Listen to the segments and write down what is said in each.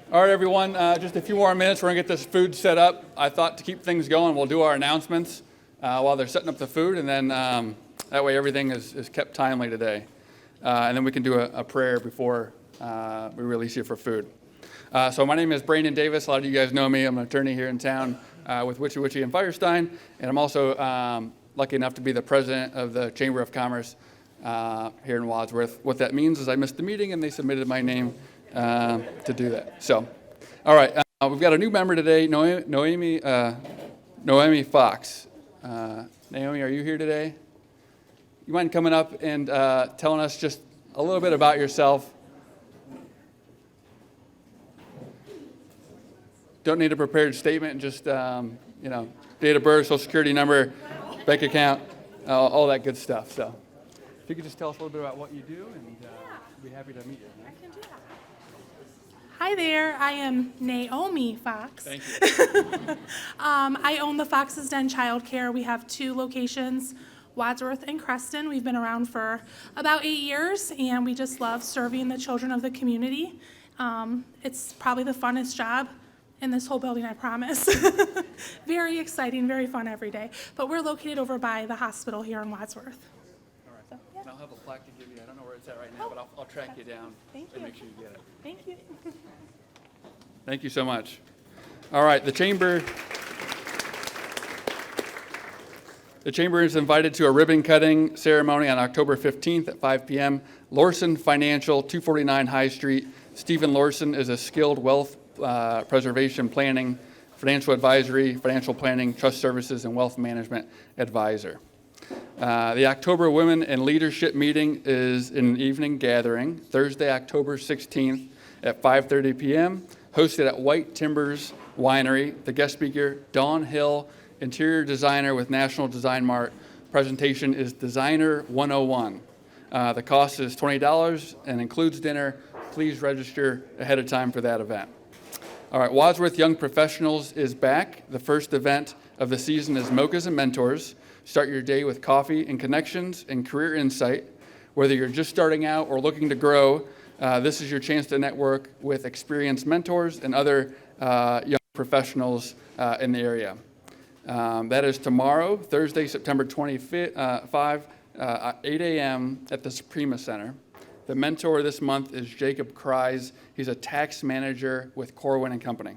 All right, everyone, just a few more minutes. We're going to get this food set up. I thought to keep things going, we'll do our announcements while they're setting up the food, and then that way everything is kept timely today. And then we can do a prayer before we release you for food. So my name is Brandon Davis. A lot of you guys know me. I'm an attorney here in town with Witchy Witchy and Firestein, and I'm also lucky enough to be the president of the Chamber of Commerce here in Wadsworth. What that means is I missed the meeting, and they submitted my name to do that. So, all right, we've got a new member today, Noemi Fox. Naomi, are you here today? You mind coming up and telling us just a little bit about yourself? Don't need a prepared statement, just date of birth, social security number, bank account, all that good stuff. So, if you could just tell us a little bit about what you do, and we'd be happy to meet you. I can do that. Hi there, I am Naomi Fox. Thank you. I own the Fox's Den Childcare. We have 2 locations, Wadsworth and Creston. We've been around for about 8 years, and we just love serving the children of the community. It's probably the funnest job in this whole building, I promise. Very exciting, very fun every day. But we're located over by the hospital here in Wadsworth. All right. So, yeah. And I'll have a plaque to give you. I don't know where it's at right now, but I'll track you down and make sure you get it. Thank you. Thank you so much. All right, the Chamber is invited to a ribbon cutting ceremony on October 15th at 5 p.m. Lorson Financial, 249 High Street. Stephen Lorson is a skilled wealth preservation planning, financial advisory, financial planning, trust services, and wealth management advisor. The October Women in Leadership meeting is an evening gathering, Thursday, October 16th at 5:30 p.m., hosted at White Timbers Winery. The guest speaker, Dawn Hill, interior designer with National Design Mart. Presentation is Designer 101. The cost is $20 and includes dinner. Please register ahead of time for that event. All right, Wadsworth Young Professionals is back. The first event of the season is Mochas and Mentors. Start your day with coffee and connections and career insight. Whether you're just starting out or looking to grow, this is your chance to network with experienced mentors and other young professionals in the area. That is tomorrow, Thursday, September 25, 8 a.m. at the Suprema Center. The mentor this month is Jacob Kreis. He's a tax manager with Corwin & Company.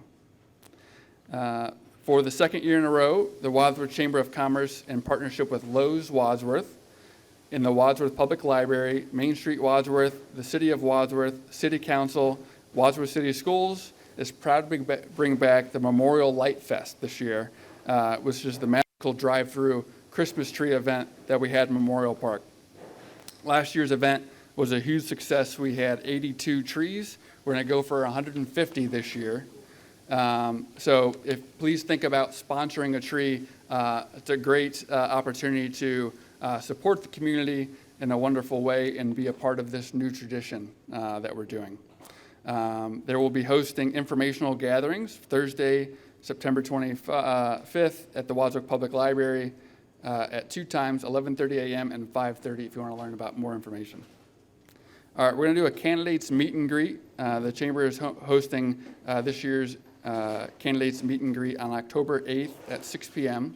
For the second year in a row, the Wadsworth Chamber of Commerce, in partnership with Lowe's Wadsworth, in the Wadsworth Public Library, Main Street Wadsworth, the City of Wadsworth, City Council, Wadsworth City Schools, is proud to bring back the Memorial Light Fest this year, which is the magical drive-through Christmas tree event that we had in Memorial Park. Last year's event was a huge success. We had 82 trees. We're going to go for 150 this year. So please think about sponsoring a tree. It's a great opportunity to support the community in a wonderful way and be a part of this new tradition that we're doing. There will be hosting informational gatherings Thursday, September 25th at the Wadsworth Public Library at 2 times, 11:30 a.m. and 5:30 if you want to learn about more information. All right, we're going to do a candidates meet and greet. The Chamber is hosting this year's candidates meet and greet on October 8th at 6 p.m.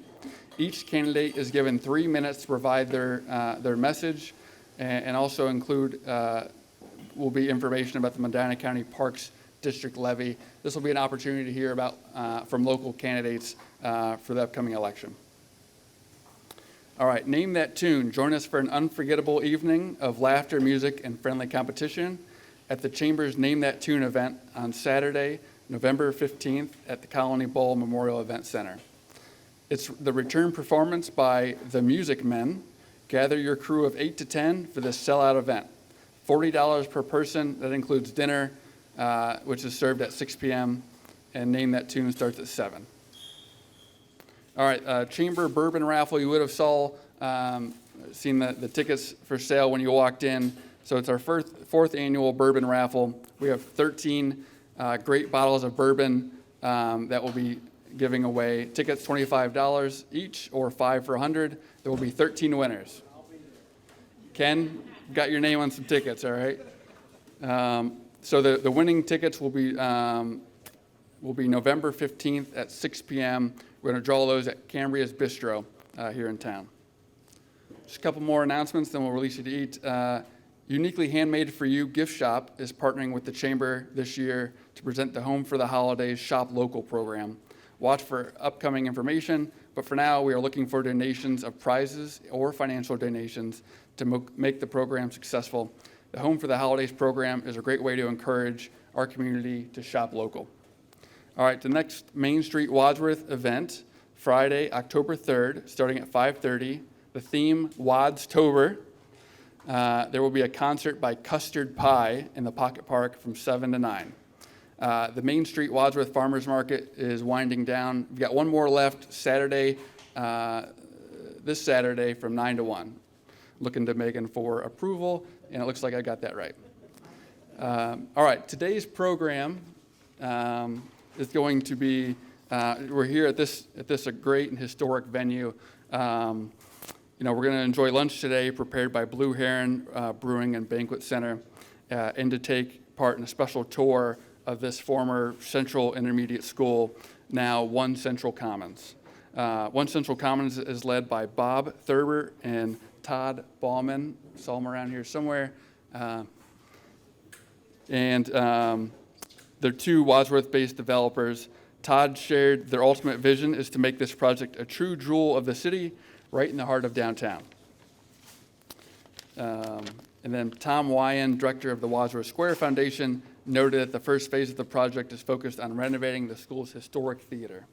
Each candidate is given 3 minutes to provide their message, and also include will be information about the Medina County Parks District levy. This will be an opportunity to hear about from local candidates for the upcoming election. All right, name that tune. Join us for an unforgettable evening of laughter, music, and friendly competition at the Chamber's Name That Tune event on Saturday, November 15th at the Colony Bowl Memorial Event Center. It's the return performance by the Music Men. Gather your crew of 8 to 10 for this sellout event. $40 per person. That includes dinner, which is served at 6 p.m., and Name That Tune starts at 7. All right, Chamber Bourbon Raffle. You would have seen the tickets for sale when you walked in. So it's our fourth annual bourbon raffle. We have 13 great bottles of bourbon that will be giving away. Tickets $25 each, or 5 for $100. There will be 13 winners. Ken, got your name on some tickets, all right? So the winning tickets will be November 15th at 6 p.m. We're going to draw those at Cambria's Bistro here in town. Just a couple more announcements, then we'll release you to eat. Uniquely Handmade for You gift shop is partnering with the Chamber this year to present the Home for the Holidays Shop Local program. Watch for upcoming information, but for now we are looking for donations of prizes or financial donations to make the program successful. The Home for the Holidays program is a great way to encourage our community to shop local. All right, the next Main Street Wadsworth event, Friday, October 3rd, starting at 5:30. The theme, Wadstober. There will be a concert by Custard Pie in the Pocket Park from 7 to 9. The Main Street Wadsworth Farmers Market is winding down. We've got one more left Saturday, this Saturday from 9 to 1. Looking to Megan for approval, and it looks like I got that right. All right, today's program is going to be, we're here at this great and historic venue. We're going to enjoy lunch today prepared by Blue Heron Brewing and Banquet Center, and to take part in a special tour of this former Central Intermediate School, now One Central Commons. One Central Commons is led by Bob Thurber and Todd Ballman. Saw them around here somewhere. And they're two Wadsworth-based developers. Todd shared their ultimate vision is to make this project a true jewel of the city, right in the heart of downtown. And then Tom Weyand, director of the Wadsworth Square Foundation, noted that the first phase of the project is focused on renovating the school's historic theater.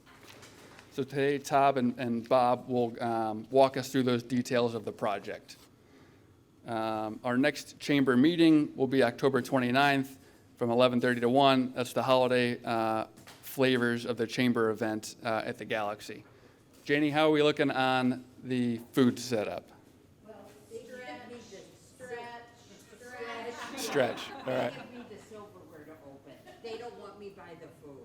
So today, Todd and Bob will walk us through those details of the project. Our next chamber meeting will be October 29th from 11:30 to 1. That's the holiday flavors of the chamber event at the Galaxy. Janie, how are we looking on the food setup? Well, Stretch. All right. Give me the silverware to open. They don't want me by the food.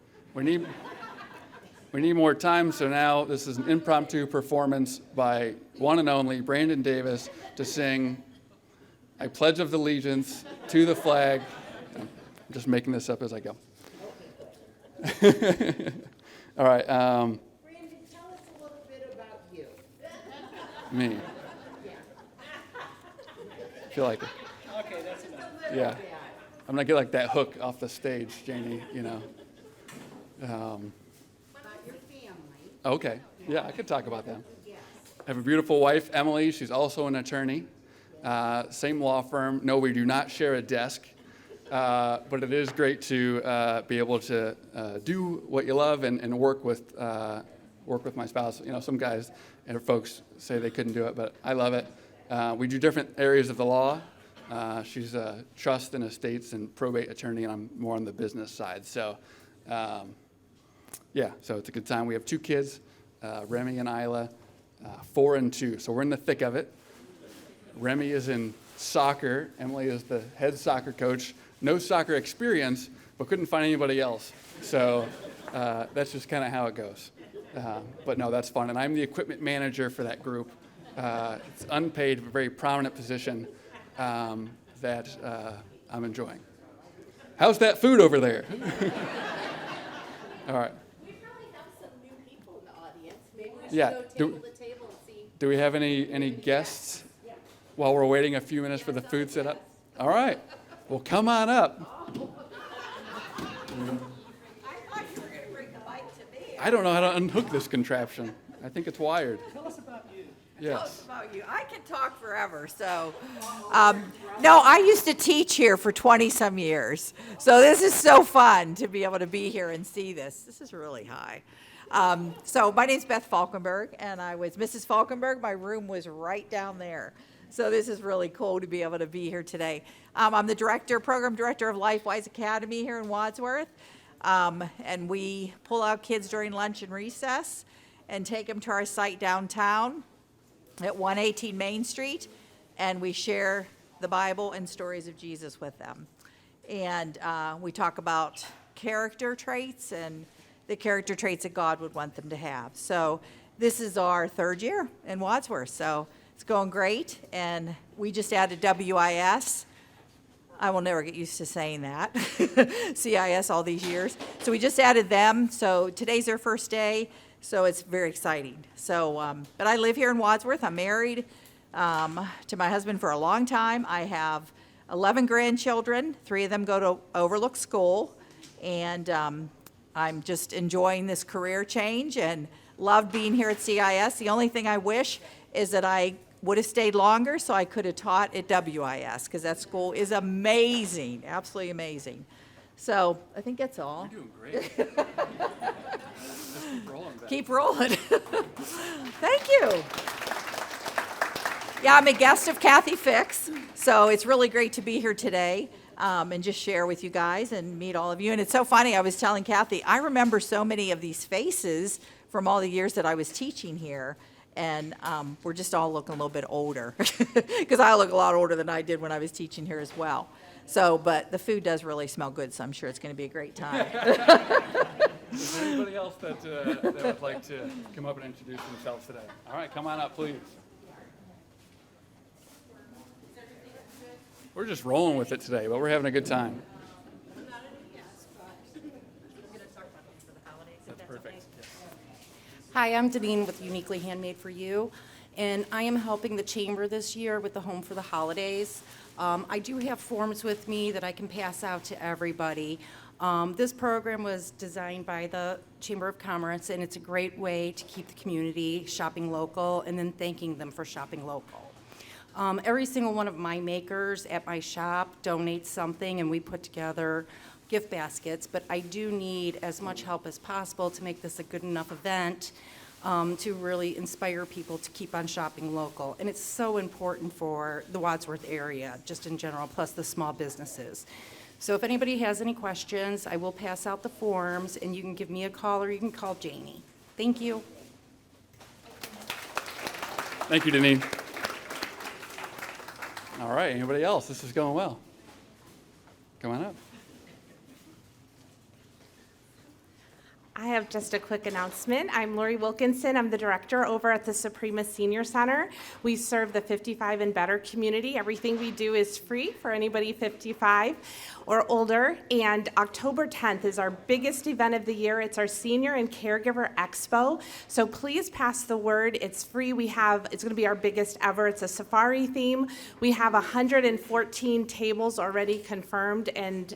We need more time, so now this is an impromptu performance by one and only Brandon Davis to sing I Pledge of Allegiance to the flag. I'm just making this up as I go. All right. Brandon, tell us a little bit about you. Me. Yeah. I feel like it. Okay, that's enough. Yeah. I'm going to get like that hook off the stage, Janie, About your family. Okay. Yeah, I could talk about that. Yes. I have a beautiful wife, Emily. She's also an attorney. Same law firm. No, we do not share a desk. But it is great to be able to do what you love and work with my spouse. Some guys and folks say they couldn't do it, but I love it. We do different areas of the law. She's a trust and estates and probate attorney, and I'm more on the business side. So, so it's a good time. We have 2 kids, Remy and Isla, 4 and 2. So we're in the thick of it. Remy is in soccer. Emily is the head soccer coach. No soccer experience, but couldn't find anybody else. So that's just kind of how it goes. But no, that's fun. And I'm the equipment manager for that group. It's unpaid, but very prominent position that I'm enjoying. How's that food over there? All right. We probably have some new people in the audience. Maybe we should Yeah, go table to table and see. Do we have any guests while we're waiting a few minutes for the food set up? All right. Well, come on up. I thought you were going to bring the mic to me. I don't know how to unhook this contraption. I think it's wired. Tell us about you. Tell us Yes. about you. I can talk forever. So, no, I used to teach here for 20-some years. So this is so fun to be able to be here and see this. This is really high. So my name's Beth Falkenberg, and I was Mrs. Falkenberg. My room was right down there. So this is really cool to be able to be here today. I'm the program director of LifeWise Academy here in Wadsworth. And we pull out kids during lunch and recess and take them to our site downtown at 118 Main Street, and we share the Bible and stories of Jesus with them. And we talk about character traits and the character traits that God would want them to have. So this is our 3rd year in Wadsworth, so it's going great. And we just added WIS I will never get used to saying that. CIS all these years. So we just added them. So today's their first day. So it's very exciting. So, but I live here in Wadsworth. I'm married to my husband for a long time. I have 11 grandchildren. 3 of them go to Overlook School. And I'm just enjoying this career change and love being here at CIS. The only thing I wish is that I would have stayed longer so I could have taught at WIS, because that school is amazing, absolutely amazing. So I think that's all. You're doing great. Just keep rolling, Beth. Keep rolling. Thank you. Yeah, I'm a guest of Kathy Fix, so it's really great to be here today and just share with you guys and meet all of you. And it's so funny, I was telling Kathy, I remember so many of these faces from all the years that I was teaching here. And we're just all looking a little bit older, because I look a lot older than I did when I was teaching here as well. So, but the food does really smell good, so I'm sure it's going to be a great time. Is there anybody else that would like to come up and introduce themselves today? All right, come on up, please. We're just rolling with it today, but we're having a good time. That's perfect. Hi, I'm Deneen with Uniquely Handmade for You, and I am helping the Chamber this year with the Home for the Holidays. I do have forms with me that I can pass out to everybody. This program was designed by the Chamber of Commerce, and it's a great way to keep the community shopping local and then thanking them for shopping local. Every single one of my makers at my shop donates something, and we put together gift baskets, but I do need as much help as possible to make this a good enough event to really inspire people to keep on shopping local. And it's so important for the Wadsworth area, just in general, plus the small businesses. So if anybody has any questions, I will pass out the forms, and you can give me a call or you can call Janie. Thank you. Thank you, Deneen. All right, anybody else? This is going well. Come on up. I have just a quick announcement. I'm Lori Wilkinson. I'm the director over at the Suprema Senior Center. We serve the 55 and better community. Everything we do is free for anybody 55 or older. And October 10th is our biggest event of the year. It's our Senior and Caregiver Expo. So please pass the word. It's free. It's going to be our biggest ever. It's a safari theme. We have 114 tables already confirmed, and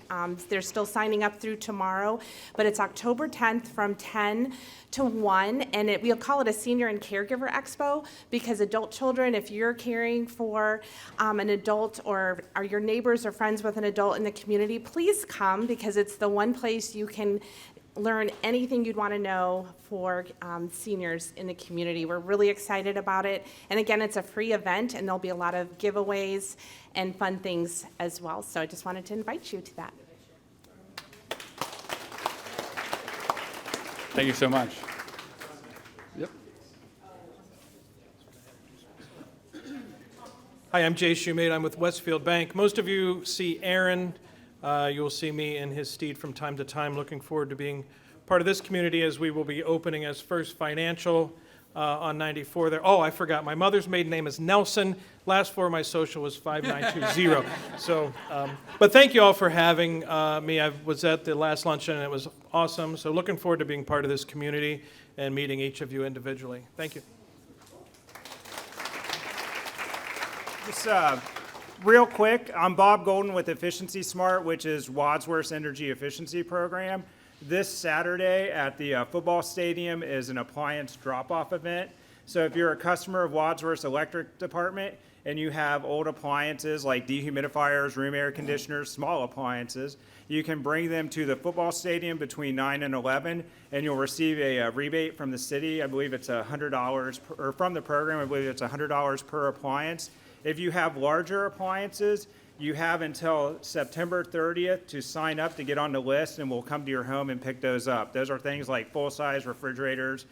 they're still signing up through tomorrow. But it's October 10th from 10 to 1, and we'll call it a Senior and Caregiver Expo, because adult children, if you're caring for an adult or are your neighbors or friends with an adult in the community, please come, because it's the one place you can learn anything you'd want to know for seniors in the community. We're really excited about it. And again, it's a free event, and there'll be a lot of giveaways and fun things as well. So I just wanted to invite you to that. Thank you so much. Yep. Hi, I'm Jay Shoemate. I'm with Westfield Bank. Most of you see Aaron. You'll see me in his steed from time to time. Looking forward to being part of this community, as we will be opening as First Financial on 94 there. Oh, I forgot. My mother's maiden name is Nelson. Last 4 of my social was 5920. So, but thank you all for having me. I was at the last luncheon, and it was awesome. So looking forward to being part of this community and meeting each of you individually. Thank you. Just real quick, I'm Bob Golden with Efficiency Smart, which is Wadsworth's energy efficiency program. This Saturday at the football stadium is an appliance drop-off event. So if you're a customer of Wadsworth's electric department and you have old appliances like dehumidifiers, room air conditioners, small appliances, you can bring them to the football stadium between 9 and 11, and you'll receive a rebate from the city. I believe it's $100, or from the program, I believe it's $100 per appliance. If you have larger appliances, you have until September 30th to sign up to get on the list, and we'll come to your home and pick those up. Those are things like full-size refrigerators,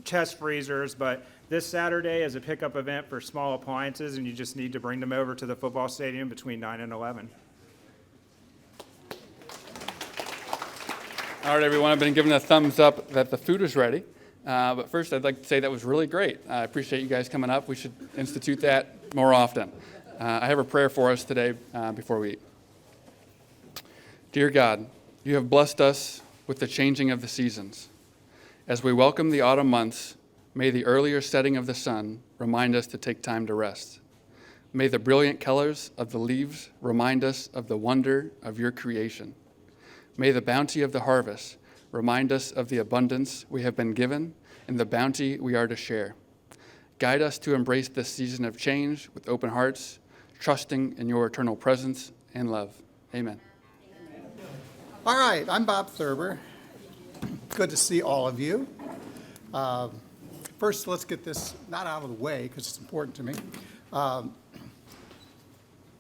chest freezers, but this Saturday is a pickup event for small appliances, and you just need to bring them over to the football stadium between 9 and 11. All right, everyone, I've been given a thumbs up that the food is ready. But first, I'd like to say that was really great. I appreciate you guys coming up. We should institute that more often. I have a prayer for us today before we eat. Dear God, you have blessed us with the changing of the seasons. As we welcome the autumn months, may the earlier setting of the sun remind us to take time to rest. May the brilliant colors of the leaves remind us of the wonder of your creation. May the bounty of the harvest remind us of the abundance we have been given and the bounty we are to share. Guide us to embrace this season of change with open hearts, trusting in your eternal presence and love. Amen. All right, I'm Bob Thurber. Good to see all of you. First, let's get this not out of the way because it's important to me.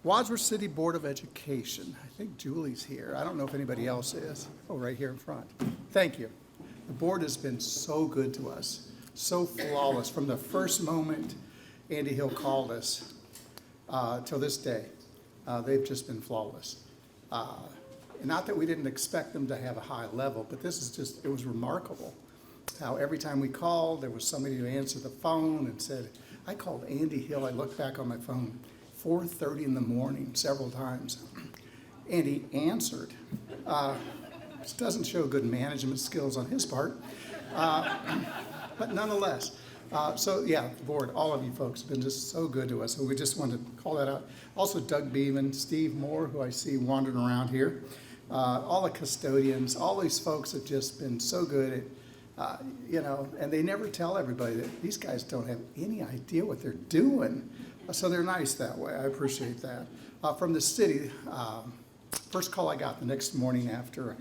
Wadsworth City Board of Education. I think Julie's here. I don't know if anybody else is. Oh, right here in front. Thank you. The board has been so good to us, so flawless. From the first moment Andy Hill called us till this day, they've just been flawless. Not that we didn't expect them to have a high level, but this is just, it was remarkable how every time we called, there was somebody who answered the phone and said, I called Andy Hill. I looked back on my phone, 4:30 in the morning, several times. And he answered. Which doesn't show good management skills on his part. But nonetheless, so yeah, the board, all of you folks have been just so good to us. So we just wanted to call that out. Also Doug Beeman, Steve Moore, who I see wandering around here. All the custodians, all these folks have just been so good at, and they never tell everybody that these guys don't have any idea what they're doing. So they're nice that way. I appreciate that. From the city, first call I got the next morning after I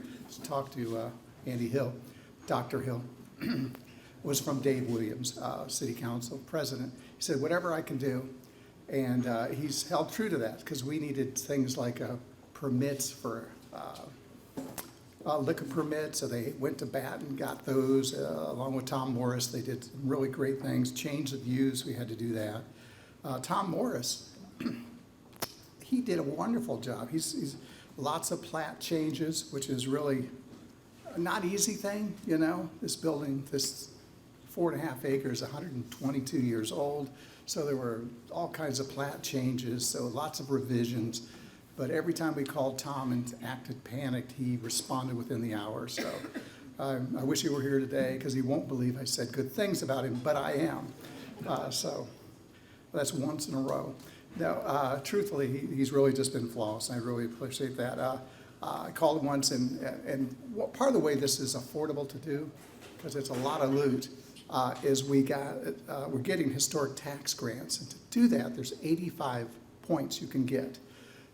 talked to Andy Hill, Dr. Hill, was from Dave Williams, City Council President. He said, whatever I can do. And he's held true to that because we needed things like permits for liquor permits. So they went to bat and got those along with Tom Morris. They did some really great things. Change of views, we had to do that. Tom Morris, he did a wonderful job. He's lots of plat changes, which is really a not easy thing, This building, this 4.5 acres, 122 years old. So there were all kinds of plat changes, so lots of revisions. But every time we called Tom and acted panicked, he responded within the hour. So I wish he were here today because he won't believe I said good things about him, but I am. So that's once in a row. No, truthfully, he's really just been flawless. I really appreciate that. I called him once, and part of the way this is affordable to do, because it's a lot of loot, is we're getting historic tax grants. And to do that, there's 85 points you can get.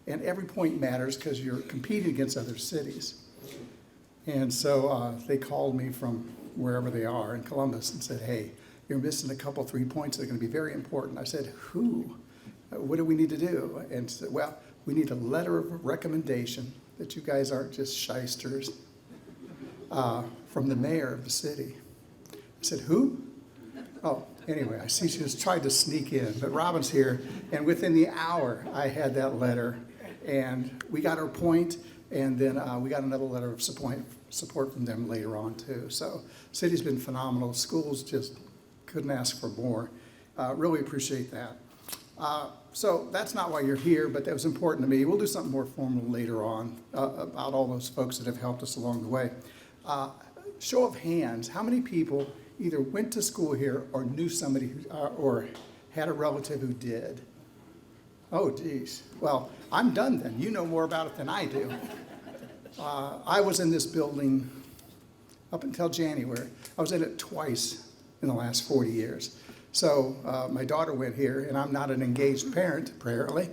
And every point matters because you're competing against other cities. And so they called me from wherever they are in Columbus and said, hey, you're missing a couple, 3 points that are going to be very important. I said, who? What do we need to do? And said, well, we need a letter of recommendation that you guys aren't just shysters from the mayor of the city. I said, who? Oh, anyway, I see she just tried to sneak in, but Robin's here, and within the hour, I had that letter, and we got our point, and then we got another letter of support from them later on, too. So city's been phenomenal. Schools just couldn't ask for more. Really appreciate that. So that's not why you're here, but that was important to me. We'll do something more formal later on about all those folks that have helped us along the way. Show of hands, how many people either went to school here or knew somebody or had a relative who did? Oh, geez. Well, I'm done then. You know more about it than I do. I was in this building up until January. I was in it twice in the last 40 years. So my daughter went here, and I'm not an engaged parent, apparently.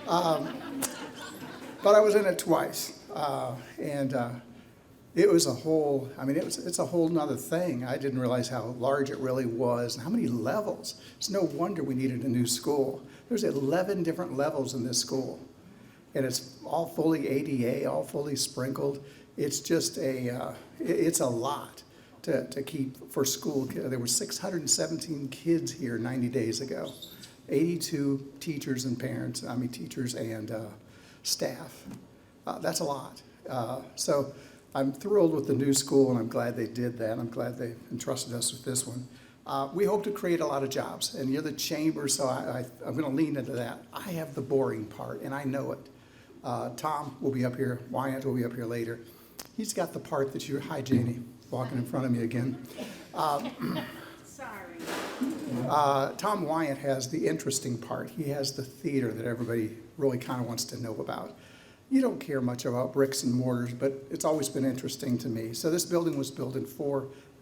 But I was in it twice. And it was a whole, it's a whole nother thing. I didn't realize how large it really was and how many levels. It's no wonder we needed a new school. There's 11 different levels in this school. And it's all fully ADA, all fully sprinkled. It's just it's a lot to keep for school. There were 617 kids here 90 days ago. 82 teachers and parents, teachers and staff. That's a lot. So I'm thrilled with the new school, and I'm glad they did that. I'm glad they entrusted us with this one. We hope to create a lot of jobs, and you're the chamber, so I'm going to lean into that. I have the boring part, and I know it. Tom will be up here. Weyand will be up here later. He's got the part that you're, hi, Janie, walking in front of me again. Sorry. Tom Weyand has the interesting part. He has the theater that everybody really kind of wants to know about. You don't care much about bricks and mortars, but it's always been interesting to me. So this building was built in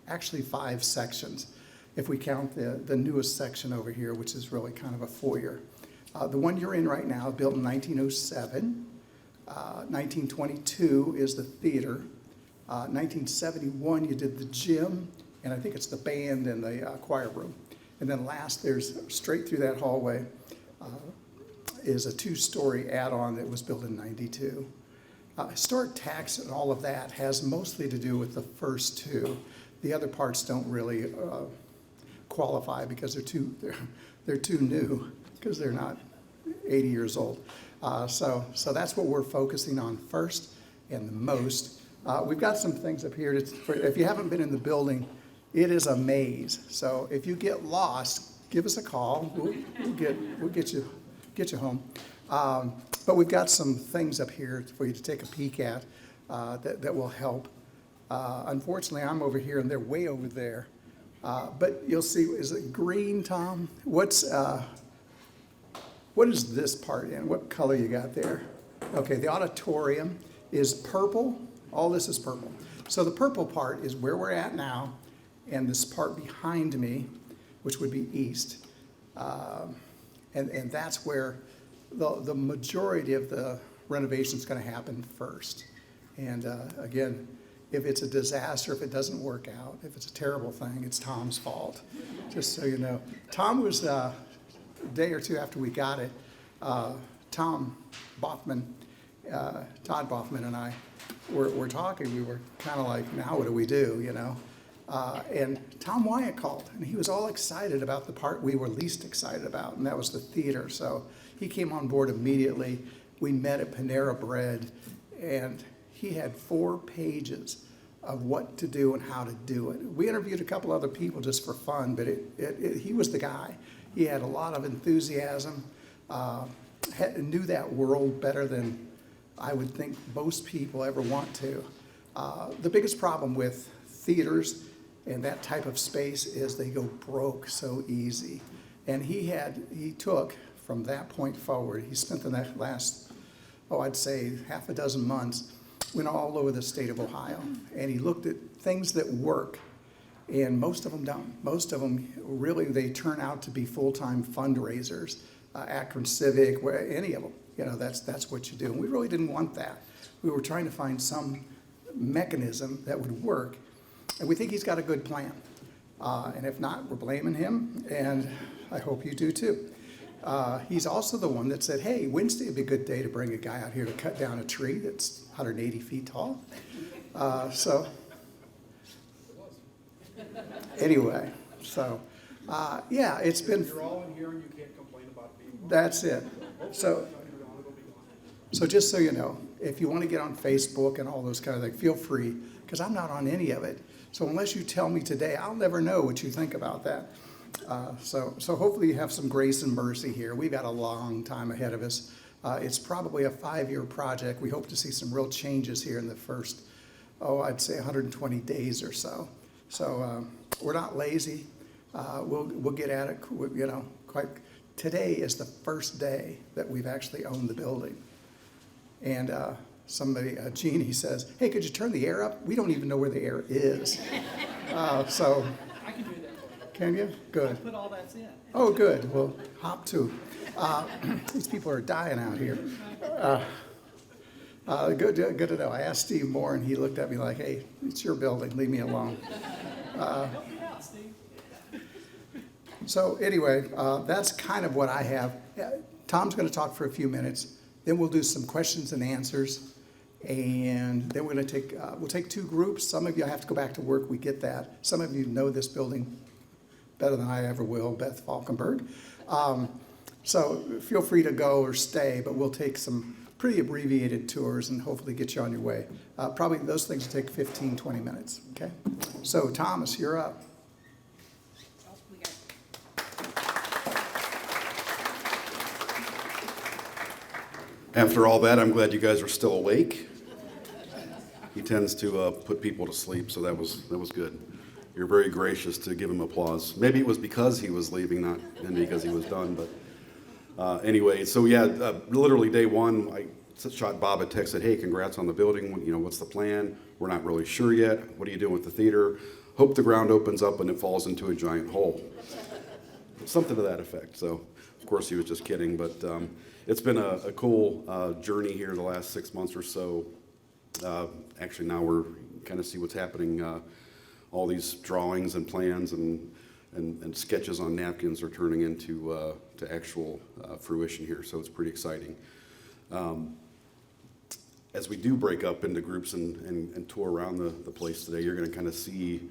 actually 5 sections, if we count the newest section over here, which is really kind of a foyer. The one you're in right now, built in 1907. 1922 is the theater. 1971, you did the gym, and I think it's the band and the choir room. And then last, there's straight through that hallway is a 2-story add-on that was built in 92. Historic tax and all of that has mostly to do with the first 2. The other parts don't really qualify because they're too new, because they're not 80 years old. So that's what we're focusing on first and the most. We've got some things up here. If you haven't been in the building, it is a maze. So if you get lost, give us a call. We'll get you home. But we've got some things up here for you to take a peek at that will help. Unfortunately, I'm over here and they're way over there. But you'll see, is it green, Tom? What is this part in? What color you got there? Okay, the auditorium is purple. All this is purple. So the purple part is where we're at now, and this part behind me, which would be east. And that's where the majority of the renovation is going to happen first. And again, if it's a disaster, if it doesn't work out, if it's a terrible thing, it's Tom's fault, just so you know. Tom was, a day or 2 after we got it, Todd Boffman and I were talking. We were kind of like, now what do we do, you know? And Tom Weyand called, and he was all excited about the part we were least excited about, and that was the theater. So he came on board immediately. We met at Panera Bread, and he had 4 pages of what to do and how to do it. We interviewed a couple other people just for fun, but he was the guy. He had a lot of enthusiasm, knew that world better than I would think most people ever want to. The biggest problem with theaters and that type of space is they go broke so easy. And he took from that point forward, he spent the last, I'd say half a dozen months, went all over the state of Ohio, and he looked at things that work, and most of them don't. Most of them, really, they turn out to be full-time fundraisers, Akron Civic, any of them. You know, that's what you do. And we really didn't want that. We were trying to find some mechanism that would work, and we think he's got a good plan. And if not, we're blaming him, and I hope you do too. He's also the one that said, hey, Wednesday would be a good day to bring a guy out here to cut down a tree that's 180 feet tall. Anyway, yeah, it's been. You're all in here and you can't complain about being. That's it. So just so you know, if you want to get on Facebook and all those kind of things, feel free, because I'm not on any of it. So unless you tell me today, I'll never know what you think about that. So hopefully you have some grace and mercy here. We've got a long time ahead of us. It's probably a 5-year project. We hope to see some real changes here in the first, I'd say 120 days or so. So we're not lazy. We'll get at it, you know, today is the first day that we've actually owned the building. And Jeannie says, hey, could you turn the air up? We don't even know where the air is. So. I can do that. Can you? Good. I put all that in. Oh, good. Well, hop to. These people are dying out here. Good to know. I asked Steve Moore, and he looked at me like, hey, it's your building. Leave me alone. Help me out, Steve. So anyway, that's kind of what I have. Tom's going to talk for a few minutes. Then we'll do some questions and answers. And then we're going to we'll take 2 groups. Some of you have to go back to work. We get that. Some of you know this building better than I ever will, Beth Falkenberg. So feel free to go or stay, but we'll take some pretty abbreviated tours and hopefully get you on your way. Probably those things will take 15, 20 minutes, okay? So Thomas, you're up. After all that, I'm glad you guys are still awake. He tends to put people to sleep, so that was good. You're very gracious to give him applause. Maybe it was because he was leaving, not because he was done. But anyway, so yeah, literally day one, I shot Bob a text, said, hey, congrats on the building. You know, what's the plan? We're not really sure yet. What are you doing with the theater? Hope the ground opens up and it falls into a giant hole. Something to that effect. So, of course, he was just kidding. But it's been a cool journey here the last 6 months or so. Actually, now we're kind of see what's happening. All these drawings and plans and sketches on napkins are turning into to actual fruition here. So it's pretty exciting. As we do break up into groups and tour around the place today, you're going to kind of see,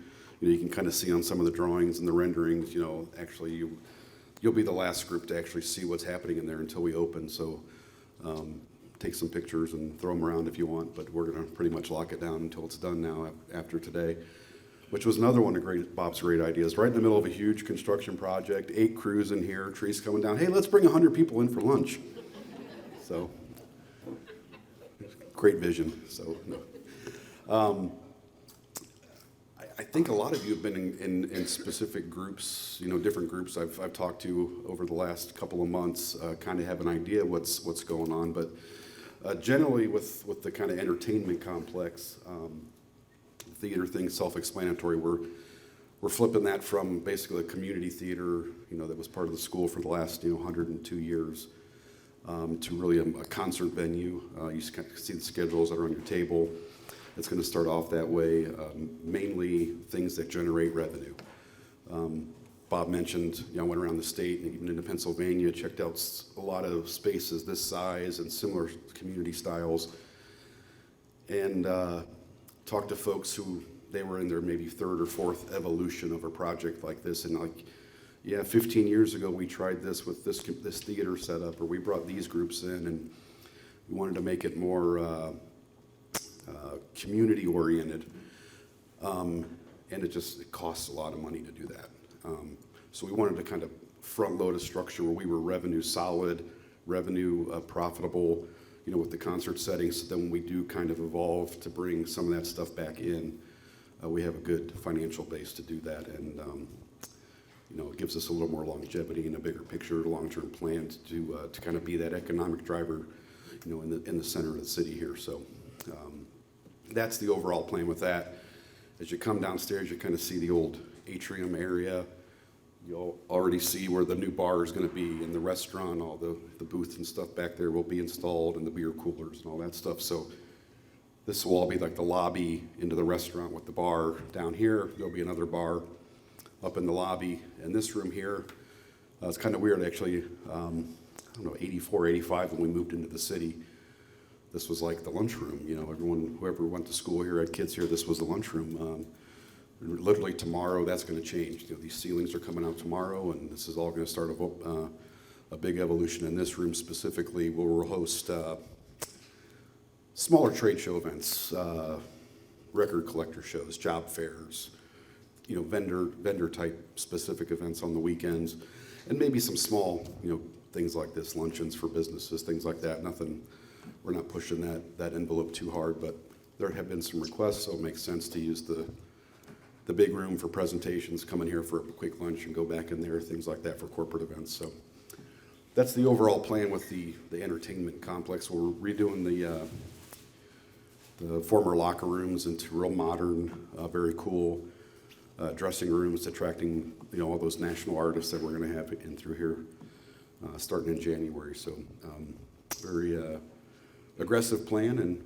you can kind of see on some of the drawings and the renderings, actually you'll be the last group to actually see what's happening in there until we open. So take some pictures and throw them around if you want, but we're going to pretty much lock it down until it's done now after today, which was another one of Bob's great ideas. Right in the middle of a huge construction project, 8 crews in here, trees coming down. Hey, let's bring 100 people in for lunch. So, great vision. So, I think a lot of you have been in specific groups, different groups I've talked to over the last couple of months, kind of have an idea what's going on. But generally, with the kind of entertainment complex, theater thing, self-explanatory. We're flipping that from basically a community theater, that was part of the school for the last 102 years. To really a concert venue. You see the schedules that are on your table. It's going to start off that way, mainly things that generate revenue. Bob mentioned, I went around the state and even into Pennsylvania, checked out a lot of spaces this size and similar community styles, and talked to folks who they were in their maybe 3rd or 4th evolution of a project like this, and 15 years ago we tried this with this theater setup, or we brought these groups in, and we wanted to make it more community oriented, and it costs a lot of money to do that. So we wanted to kind of front load a structure where we were revenue solid, revenue profitable, with the concert settings. So then when we do kind of evolve to bring some of that stuff back in, we have a good financial base to do that, and it gives us a little more longevity and a bigger picture, long-term plan to kind of be that economic driver, in the center of the city here. So that's the overall plan with that. As you come downstairs, you kind of see the old atrium area. You'll already see where the new bar is going to be, and the restaurant, all the booths and stuff back there will be installed, and the beer coolers and all that stuff. So this will all be like the lobby into the restaurant with the bar. Down here, there'll be another bar up in the lobby. And this room here, it's kind of weird actually, 84, 85 when we moved into the city. This was like the lunchroom, whoever went to school here, had kids here, this was the lunchroom. Literally tomorrow, that's going to change. These ceilings are coming out tomorrow, and this is all going to start a big evolution. In this room specifically, we'll host smaller trade show events, record collector shows, job fairs, vendor type specific events on the weekends, and maybe some small, things like this, luncheons for businesses, things like that. Nothing, we're not pushing that envelope too hard, but there have been some requests, so it makes sense to use the big room for presentations, come in here for a quick lunch and go back in there, things like that for corporate events. So that's the overall plan with the entertainment complex. We're redoing the former locker rooms into real modern, very cool dressing rooms, attracting all those national artists that we're going to have in through here starting in January. So very aggressive plan, and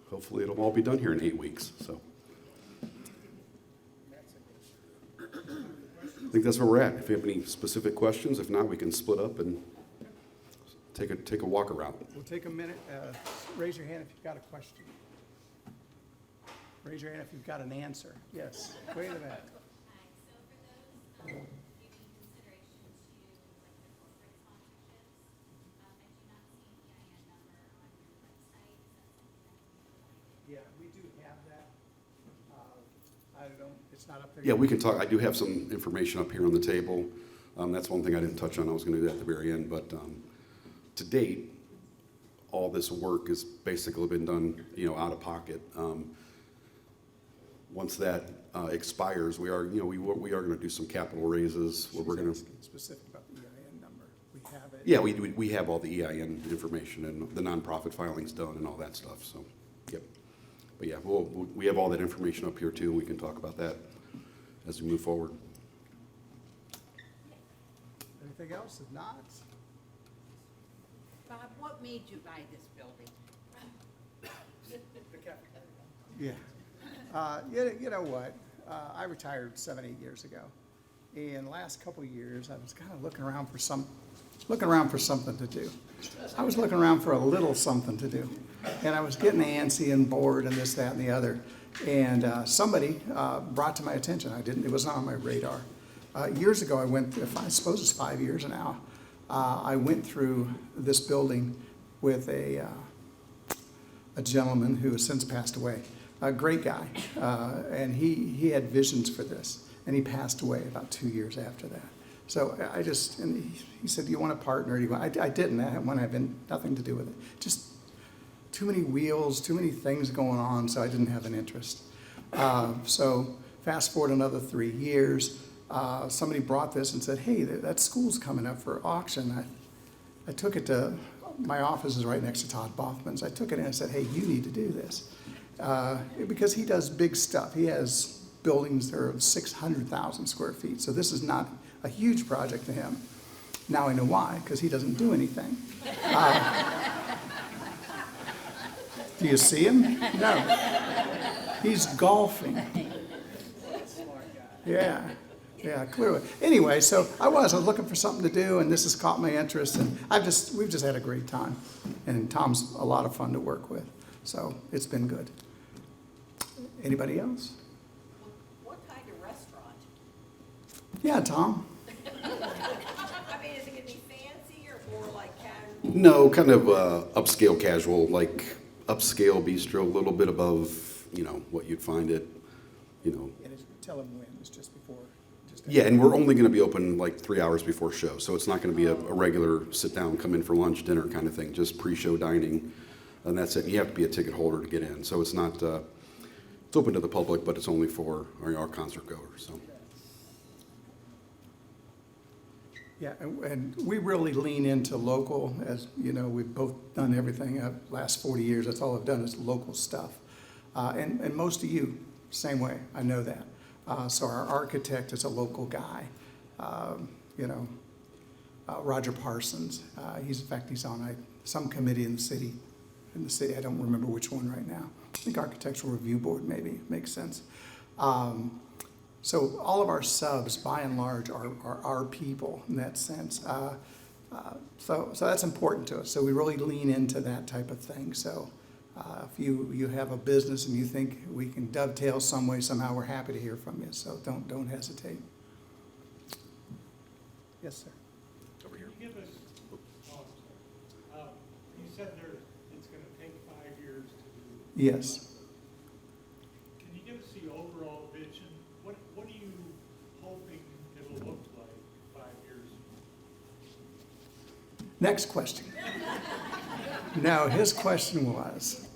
hopefully it'll all be done here in 8 weeks. So I think that's where we're at. If you have any specific questions, if not, we can split up and take a walk around. We'll take a minute. Raise your hand if you've got a question. Raise your hand if you've got an answer. Yes, way in the back. So for those giving consideration to like the corporate sponsorships, I do not see the EIN number on your website. Is that something that you would like? Yeah, we do have that. I don't, it's not up there. Yeah, we can talk. I do have some information up here on the table. That's one thing I didn't touch on. I was going to do that at the very end. But to date, all this work has basically been done, out of pocket. Once that expires, we are going to do some capital raises where we're going to. Specific about the EIN number. We have it. Yeah, we have all the EIN information and the nonprofit filings done and all that stuff. So, yep. But yeah, we have all that information up here too, and we can talk about that as we move forward. Anything else? If not, Bob, what made you buy this building? yeah. You know what? I retired 7, 8 years ago. And the last couple of years, I was kind of looking around for something to do. I was looking around for a little something to do. And I was getting antsy and bored and this, that, and the other. And somebody brought to my attention. It wasn't on my radar. Years ago, I suppose it's 5 years now, I went through this building with a gentleman who has since passed away. A great guy, and he had visions for this, and he passed away about 2 years after that. So and he said, "Do you want a partner?" I didn't. I had nothing to do with it. Just too many wheels, too many things going on, so I didn't have an interest. So fast forward another 3 years, somebody brought this and said, "Hey, that school's coming up for auction." I took it to, my office is right next to Todd Boffman's. I took it in and said, "Hey, you need to do this." Because he does big stuff. He has buildings that are 600,000 square feet. So this is not a huge project to him. Now I know why, because he doesn't do anything. Do you see him? No. He's golfing. Yeah, clearly. Anyway, so I was looking for something to do, and this has caught my interest, and we've just had a great time. And Tom's a lot of fun to work with. So it's been good. Anybody else? What kind of restaurant? Yeah, Tom. I mean, is it gonna be fancy or more like casual? No, kind of upscale casual, like upscale bistro, a little bit above, what you'd find at, And tell him when. It's just before. Yeah, and we're only going to be open like 3 hours before show, so it's not going to be a regular sit down, come in for lunch, dinner kind of thing, just pre-show dining, and that's it. You have to be a ticket holder to get in, so it's not, it's open to the public, but it's only for our concert goers, so. Yeah, and we really lean into local, as you know, we've both done everything. Last 40 years, that's all I've done is local stuff. And most of you, same way, I know that. So our architect is a local guy, Roger Parsons. He's on some committee in the city. I don't remember which one right now. I think Architectural Review Board maybe makes sense. So all of our subs, by and large, are our people in that sense. So that's important to us. So we really lean into that type of thing. So if you have a business and you think we can dovetail some way, somehow, we're happy to hear from you. So don't hesitate. Yes, sir. Over here. Can you give us, you said it's going to take 5 years to do. Yes. Can you give us the overall vision? What are you hoping it'll look like 5 years? Next question. No, his question was,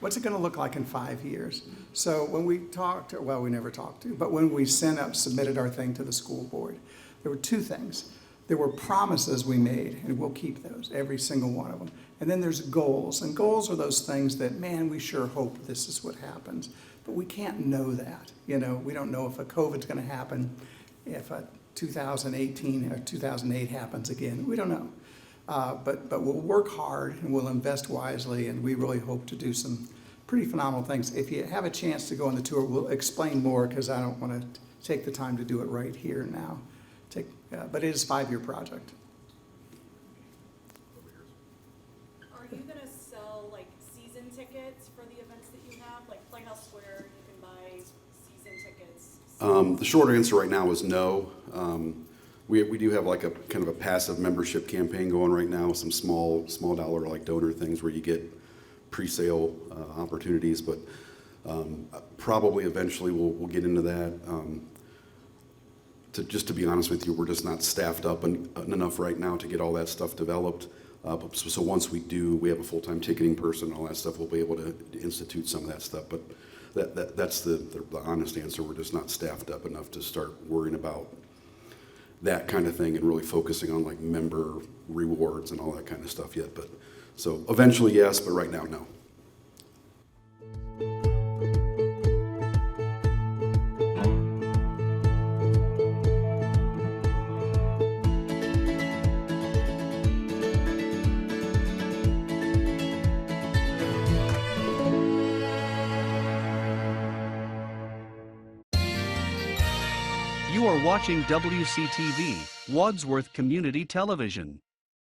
what's it going to look like in 5 years? So when we talked, well, we never talked to, but when we submitted our thing to the school board, there were two things. There were promises we made, and we'll keep those, every single one of them. And then there's goals, and goals are those things that, man, we sure hope this is what happens. But we can't know that. We don't know if a COVID's going to happen, if a 2018 or 2008 happens again. We don't know. But we'll work hard and we'll invest wisely, and we really hope to do some pretty phenomenal things. If you have a chance to go on the tour, we'll explain more because I don't want to take the time to do it right here now. But it is a 5-year project. Are you going to sell season tickets for the events that you have? Like Playhouse Square, you can buy season tickets. The short answer right now is no. We do have a kind of a passive membership campaign going right now with some small dollar donor things where you get pre-sale opportunities, but probably eventually we'll get into that. To be honest with you, we're just not staffed up enough right now to get all that stuff developed. So once we have a full-time ticketing person and all that stuff, we'll be able to institute some of that stuff. But that's the honest answer. We're just not staffed up enough to start worrying about that kind of thing and really focusing on like member rewards and all that kind of stuff yet. But so eventually yes, but right now no. You are watching WCTV, Wadsworth Community Television.